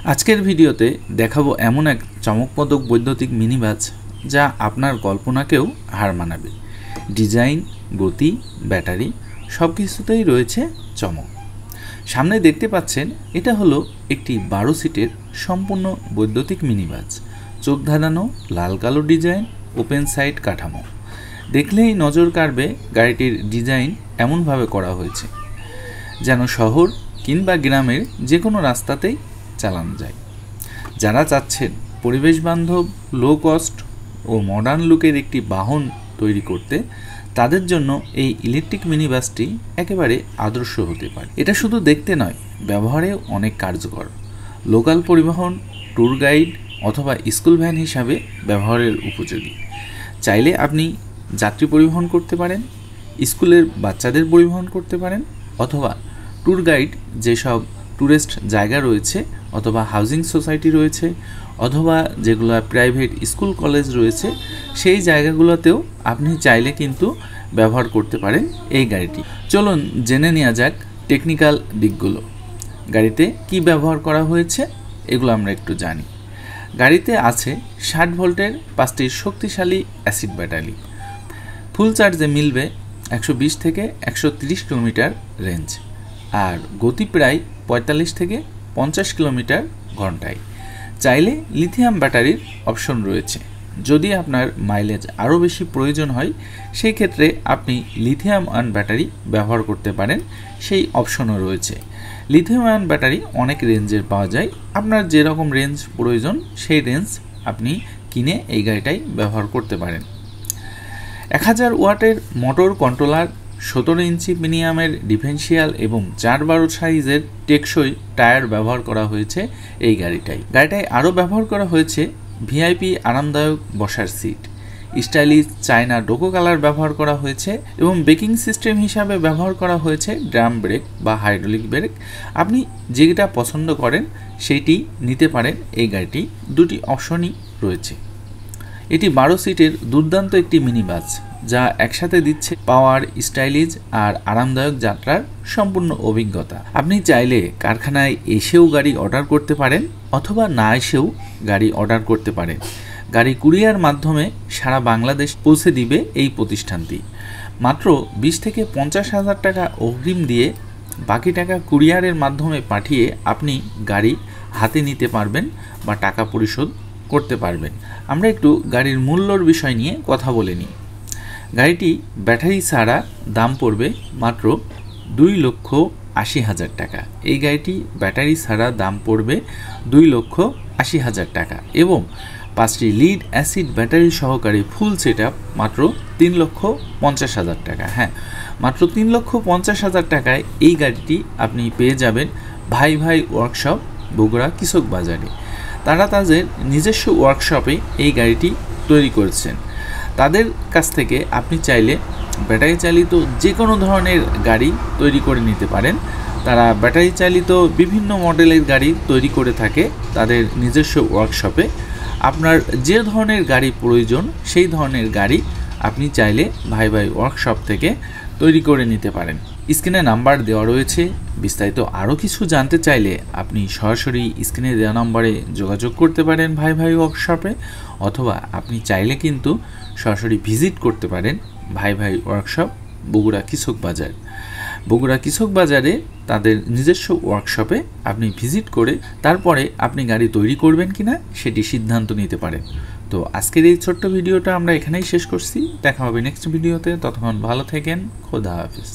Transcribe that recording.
আজকের ভিডিওতে দেখাবো এমন এক চমকপ্রদ বৈদ্যুতিক মিনি বাস যা আপনার কল্পনাকেও হার মানাবে। ডিজাইন, গতি, ব্যাটারি সব কিছুতেই রয়েছে চমক। সামনে দেখতে পাচ্ছেন এটা হলো একটি 12 সিটের সম্পূর্ণ বৈদ্যুতিক মিনি বাস। চোখ ধাঁধানো লাল কালো ডিজাইন, ওপেন সাইড কাঠামো। দেখলেই নজর কাড়বে গাড়িটির ডিজাইন এমনভাবে করা হয়েছে যেন শহর কিংবা গ্রামের যে কোনো রাস্তাতেই চালানো যায়। যারা চাচ্ছেন পরিবেশ বান্ধব, লো কস্ট ও মডার্ন লুকের একটি বাহন তৈরি করতে, তাদের জন্য এই ইলেকট্রিক মিনি বাসটি একেবারে আদর্শ হতে পারে। এটা শুধু দেখতে নয়, ব্যবহারেও অনেক কার্যকর। লোকাল পরিবহন, ট্যুর গাইড অথবা স্কুল ভ্যান হিসাবে ব্যবহারের উপযোগী। চাইলে আপনি যাত্রী পরিবহন করতে পারেন, স্কুলের বাচ্চাদের পরিবহন করতে পারেন, অথবা ট্যুর গাইড যেসব ট্যুরিস্ট জায়গা রয়েছে অথবা হাউজিং সোসাইটি রয়েছে অথবা যেগুলো প্রাইভেট স্কুল কলেজ রয়েছে সেই জায়গাগুলোতেও আপনি চাইলে কিন্তু ব্যবহার করতে পারেন এই গাড়িটি। চলুন জেনে নেওয়া যাক টেকনিক্যাল দিকগুলো। গাড়িতে কি ব্যবহার করা হয়েছে এগুলো আমরা একটু জানি। গাড়িতে আছে 60 ভোল্টের 5টি শক্তিশালী অ্যাসিড ব্যাটারি। ফুল চার্জে মিলবে 120 থেকে 130 কিলোমিটার রেঞ্জ, আর গতি প্রায় 45 থেকে 50 কিলোমিটার ঘন্টায়। চাইলে লিথিয়াম ব্যাটারির অপশন রয়েছে। যদি আপনার মাইলেজ আরও বেশি প্রয়োজন হয় সেই ক্ষেত্রে আপনি লিথিয়াম আয়ন ব্যাটারি ব্যবহার করতে পারেন, সেই অপশনও রয়েছে। লিথিয়াম আয়ন ব্যাটারি অনেক রেঞ্জের পাওয়া যায়, আপনার যেরকম রেঞ্জ প্রয়োজন সেই রেঞ্জ আপনি কিনে এই গাড়িটাই ব্যবহার করতে পারেন। 1000 ওয়াটের মোটর কন্ট্রোলার, 17 ইঞ্চি প্রিমিয়ামের ডিফারেন্সিয়াল এবং 4/12 সাইজের টেকসই টায়ার ব্যবহার করা হয়েছে এই গাড়িটায়। আরও ব্যবহার করা হয়েছে ভিআইপি আরামদায়ক বসার সিট, স্টাইলিশ চায়না ডোকো কালার ব্যবহার করা হয়েছে এবং ব্রেকিং সিস্টেম হিসাবে ব্যবহার করা হয়েছে ড্রাম ব্রেক বা হাইড্রোলিক ব্রেক। আপনি যেটা পছন্দ করেন সেটি নিতে পারেন। এই গাড়িটি দুটি অপশনই রয়েছে। এটি 12 সিটের দুর্দান্ত একটি মিনি বাস যা একসাথে দিচ্ছে পাওয়ার, স্টাইলিশ আর আরামদায়ক যাত্রার সম্পূর্ণ অভিজ্ঞতা। আপনি চাইলে কারখানায় এসেও গাড়ি অর্ডার করতে পারেন অথবা না এসেও গাড়ি অর্ডার করতে পারেন। গাড়ি কুরিয়ার মাধ্যমে সারা বাংলাদেশ পৌঁছে দিবে এই প্রতিষ্ঠানটি। মাত্র 20 থেকে 50 হাজার টাকা অগ্রিম দিয়ে বাকি টাকা কুরিয়ারের মাধ্যমে পাঠিয়ে আপনি গাড়ি হাতে নিতে পারবেন বা টাকা পরিশোধ করতে পারবেন। আমরা একটু গাড়ির মূল্যর বিষয় নিয়ে কথা বলে নিই। গাড়িটি ব্যাটারি ছাড়া দাম পড়বে মাত্র 2,80,000 টাকা। এই গাড়িটি ব্যাটারি ছাড়া দাম পড়বে 2,80,000 টাকা এবং 5টি লিড অ্যাসিড ব্যাটারি সহকারে ফুল সেটআপ মাত্র 3,50,000 টাকা। হ্যাঁ, মাত্র 3,50,000 টাকায় এই গাড়িটি আপনি পেয়ে যাবেন ভাই ভাই ওয়ার্কশপ, বগুড়া কৃষক বাজারে। তারা তাদের নিজস্ব ওয়ার্কশপে এই গাড়িটি তৈরি করেছেন। তাদের কাছ থেকে আপনি চাইলে ব্যাটারি চালিত যে কোনো ধরনের গাড়ি তৈরি করে নিতে পারেন। তারা ব্যাটারি চালিত বিভিন্ন মডেলের গাড়ি তৈরি করে থাকে তাদের নিজস্ব ওয়ার্কশপে। আপনার যে ধরনের গাড়ি প্রয়োজন সেই ধরনের গাড়ি আপনি চাইলে ভাই ভাই ওয়ার্কশপ থেকে তৈরি করে নিতে পারেন। স্ক্রিনে নাম্বার দেওয়া রয়েছে। বিস্তারিত আরও কিছু জানতে চাইলে আপনি সরাসরি স্ক্রিনে দেওয়া নম্বরে যোগাযোগ করতে পারেন ভাই ভাই ওয়ার্কশপে, অথবা আপনি চাইলে কিন্তু সরাসরি ভিজিট করতে পারেন ভাই ভাই ওয়ার্কশপ, বগুড়া কৃষক বাজার। বগুড়া কৃষক বাজারে তাদের নিজস্ব ওয়ার্কশপে আপনি ভিজিট করে তারপরে আপনি গাড়ি তৈরি করবেন কিনা সেটি সিদ্ধান্ত নিতে পারেন। তো আজকের এই ছোট্ট ভিডিওটা আমরা এখানেই শেষ করছি। দেখা হবে নেক্সট ভিডিওতে। ততক্ষণ ভালো থাকেন। খোদা হাফেজ।